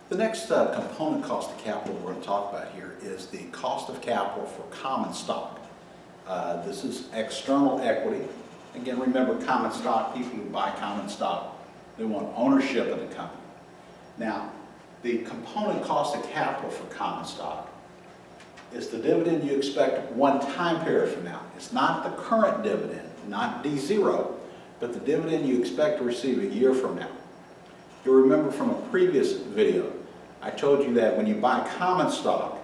The next component cost of capital we're going to talk about here is the cost of capital for common stock. This is external equity. Again, remember, common stock, people who buy common stock, they want ownership of the company. Now, the component cost of capital for common stock is the dividend you expect one time period from now. It's not the current dividend, not D0, but the dividend you expect to receive a year from now. You'll remember from a previous video, I told you that when you buy common stock,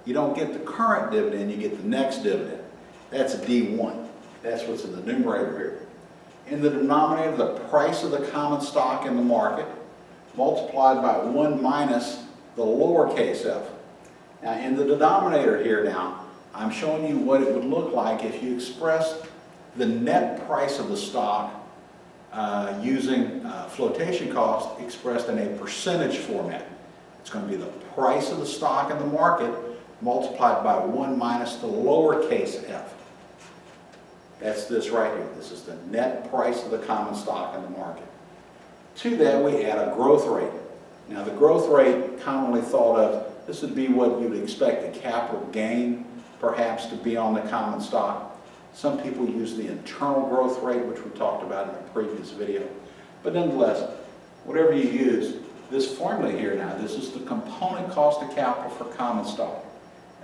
you don't get the current dividend, you get the next dividend. That's a D1. That's what's in the numerator here. In the denominator, the price of the common stock in the market multiplied by 1 minus the lowercase f. Now in the denominator here now, I'm showing you what it would look like if you expressed the net price of the stock using flotation cost expressed in a percentage format. It's going to be the price of the stock in the market multiplied by 1 minus the lowercase f. That's this right here. This is the net price of the common stock in the market. To that we add a growth rate. Now the growth rate, commonly thought of, this would be what you'd expect the capital gain perhaps to be on the common stock. Some people use the internal growth rate, which we talked about in a previous video. But nonetheless, whatever you use, this formula here now, this is the component cost of capital for common stock.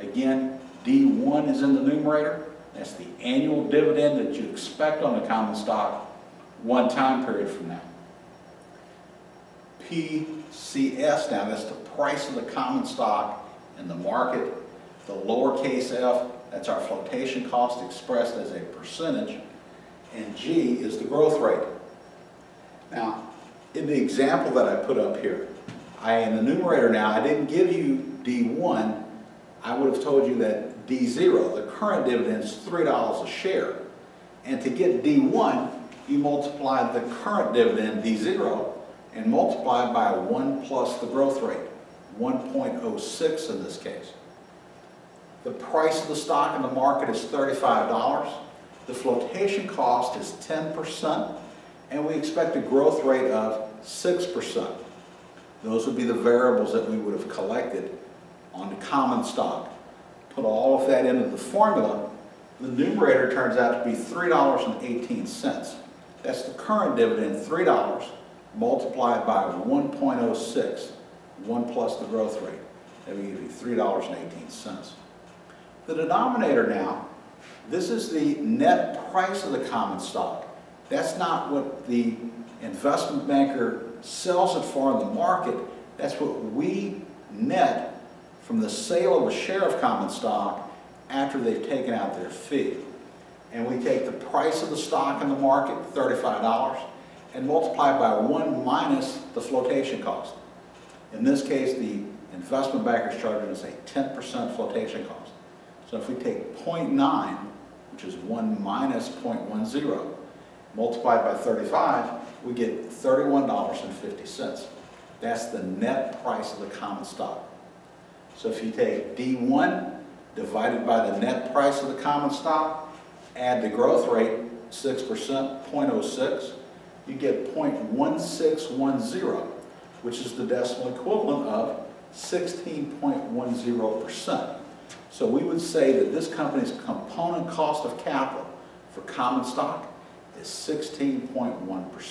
Again, D1 is in the numerator. That's the annual dividend that you expect on the common stock one time period from now. PCS now, that's the price of the common stock in the market. The lowercase f, that's our flotation cost expressed as a percentage. And G is the growth rate. Now, in the example that I put up here, in the numerator now, I didn't give you D1. I would have told you that D0, the current dividend, is $3 a share. And to get D1, you multiply the current dividend, D0, and multiply by 1 plus the growth rate, 1.06 in this case. The price of the stock in the market is $35. The flotation cost is 10%, and we expect a growth rate of 6%. Those would be the variables that we would have collected on the common stock. Put all of that into the formula, the numerator turns out to be $3.18. That's the current dividend, $3, multiplied by 1.06, 1 plus the growth rate. That would give you $3.18. The denominator now, this is the net price of the common stock. That's not what the investment banker sells it for in the market. That's what we net from the sale of a share of common stock after they've taken out their fee. And we take the price of the stock in the market, $35, and multiply by 1 minus the flotation cost. In this case, the investment banker is charging us a 10% flotation cost. So if we take 0.9, which is 1 minus 0.10, multiplied by 35, we get $31.50. That's the net price of the common stock. So if you take D1 divided by the net price of the common stock, add the growth rate, 6%, 0.06, you get 0.1610, which is the decimal equivalent of 16.10%. So we would say that this company's component cost of capital for common stock is 16.1%.